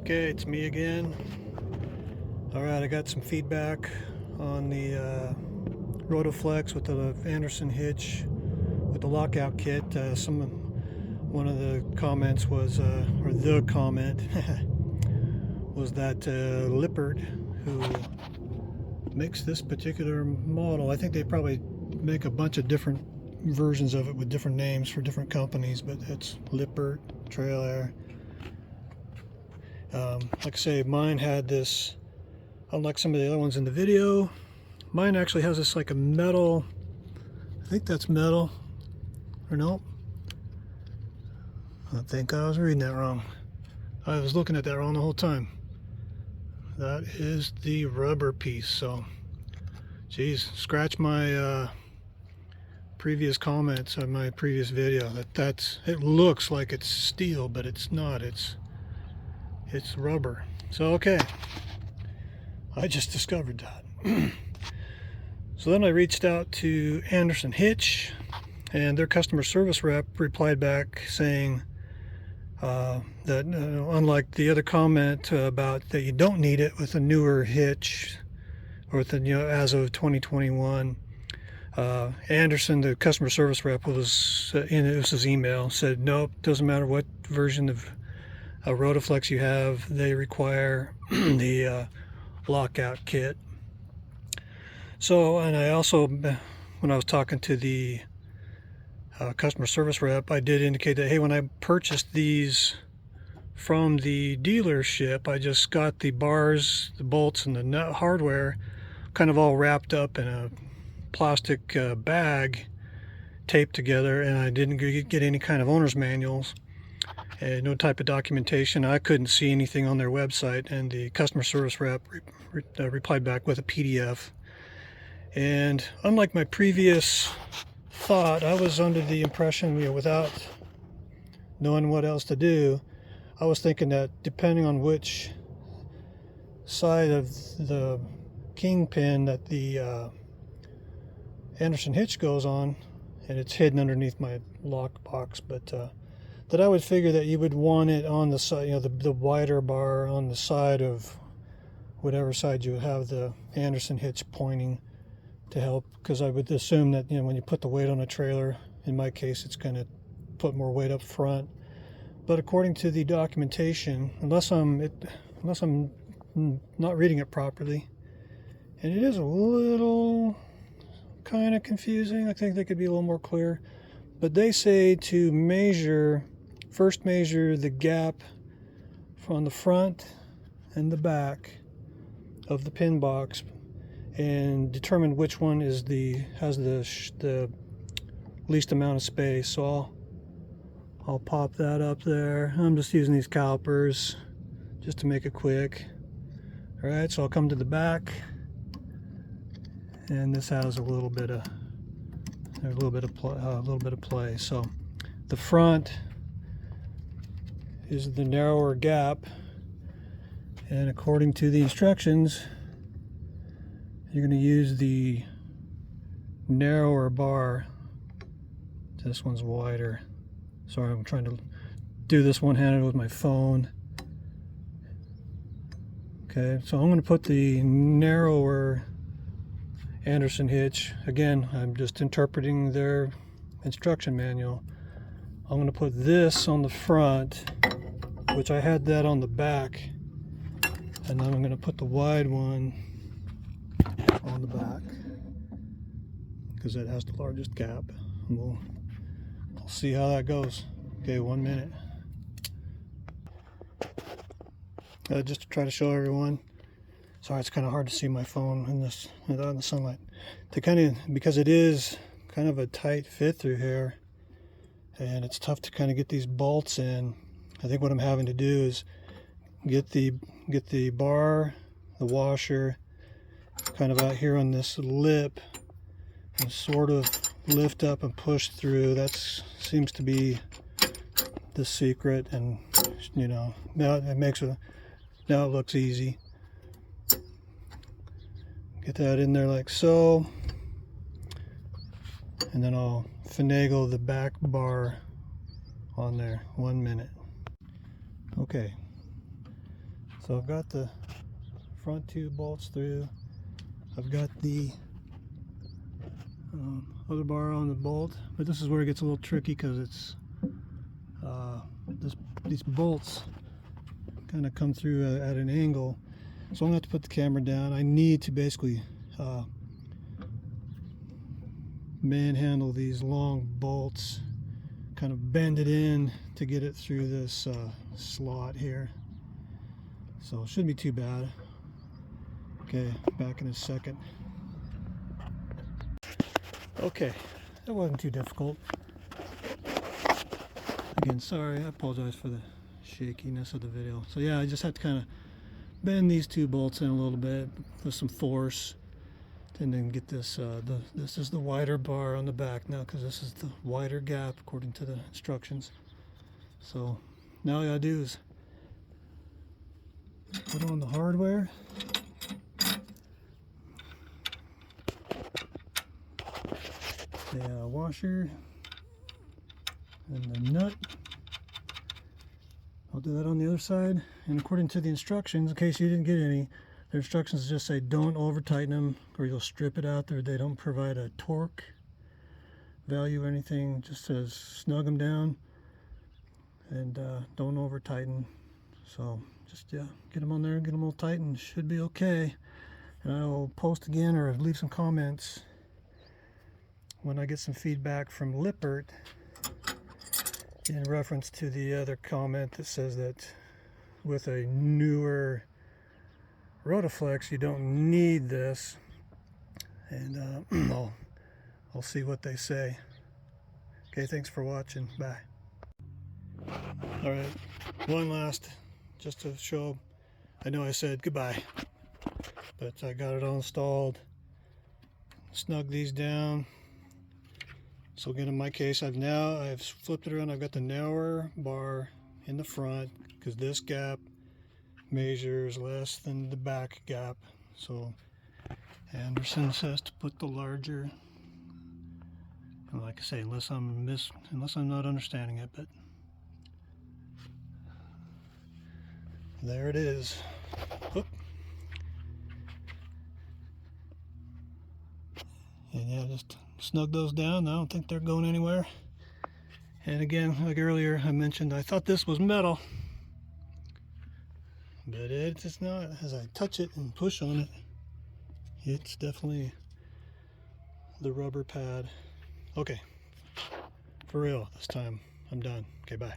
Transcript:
Okay, it's me again. Alright, I got some feedback on the Rota-Flex with the Andersen hitch with the lockout kit. One of the comments was, or the comment was that Lippert, who makes this particular model, I think they probably make a bunch of different versions of it with different names for different companies, but it's Lippert trailer. Like I say, mine had this, unlike some of the other ones in the video, mine actually has this like a metal, I think that's metal, or no, I think I was reading that wrong. I was looking at that wrong the whole time. That is the rubber piece. So, geez, scratch my previous comments on my previous video. It looks like it's steel, but it's not. It's rubber. So okay, I just discovered that. So then I reached out to Andersen Hitch, and their customer service rep replied back saying that unlike the other comment about that you don't need it with a newer hitch, or with the, as of 2021, Andersen, the customer service rep, was in his email, said nope, doesn't matter what version of a Rota-Flex you have, they require the lockout kit. So, and I also, when I was talking to the customer service rep, I did indicate that, hey, when I purchased these from the dealership, I just got the bars, the bolts, and the nut hardware kind of all wrapped up in a plastic bag taped together, and I didn't get any kind of owner's manuals and no type of documentation. I couldn't see anything on their website, and the customer service rep replied back with a PDF. And unlike my previous thought, I was under the impression, without knowing what else to do, I was thinking that depending on which side of the kingpin that the Andersen hitch goes on, and it's hidden underneath my lock box, but that I would figure that you would want it on the side, the wider bar on the side of whatever side you have the Andersen hitch pointing to help, because I would assume that when you put the weight on a trailer, in my case it's going to put more weight up front. But according to the documentation, unless I'm not reading it properly, and it is a little kind of confusing, I think they could be a little more clear, but they say to first measure the gap from the front and the back of the pin box and determine which one has the least amount of space. So I'll pop that up there. I'm just using these calipers just to make it quick. All right, so I'll come to the back, and this has a little bit of play. So the front is the narrower gap, and according to the instructions, you're going to use the narrower bar. This one's wider. Sorry, I'm trying to do this one-handed with my phone. Okay, so I'm going to put the narrower Andersen hitch. Again, I'm just interpreting their instruction manual. I'm going to put this on the front, which I had that on the back, and then I'm going to put the wide one on the back because it has the largest gap. And we'll see how that goes. Okay, 1 minute. Just to try to show everyone. Sorry, it's kind of hard to see my phone in the sunlight. Because it is kind of a tight fit through here, and it's tough to kind of get these bolts in. I think what I'm having to do is get the bar, the washer, kind of out here on this lip, and sort of lift up and push through. That seems to be the secret, and now it looks easy. Get that in there like so, and then I'll finagle the back bar on there. 1 minute. Okay, So I've got the front 2 bolts through. I've got the other bar on the bolt, but this is where it gets a little tricky because it's these bolts kind of come through at an angle. So I'm going to have to put the camera down. I need to basically manhandle these long bolts, kind of bend it in to get it through this slot here. So it shouldn't be too bad. Okay, back in a second. Okay, that wasn't too difficult. Again, sorry, I apologize for the shakiness of the video. So yeah, I just had to kind of bend these 2 bolts in a little bit with some force, and then get this. This is the wider bar on the back now, because this is the wider gap according to the instructions. So now all I gotta do is put on the hardware. The washer and the nut. I'll do that on the other side. And according to the instructions, in case you didn't get any, the instructions just say don't over tighten them or you'll strip it out there. They don't provide a torque value or anything. It just says snug them down and don't over tighten. So just get them on there, get them all tight, and should be okay. And I'll post again or leave some comments when I get some feedback from Lippert in reference to the other comment that says that with a newer Rota-Flex you don't need this, and I'll see what they say. Okay, thanks for watching. Bye. Alright, one last, just to show, I know I said goodbye, but I got it all installed. Snug these down. So again, in my case, I've flipped it around. I've got the narrower bar in the front because this gap measures less than the back gap. So Andersen says to put the larger. And like I say, unless I'm not understanding it, but there it is. Whoop. And yeah, just snug those down. I don't think they're going anywhere. And again, like earlier I mentioned, I thought this was metal, but it's not. As I touch it and push on it, it's definitely the rubber pad. Okay, for real this time, I'm done. Okay, bye.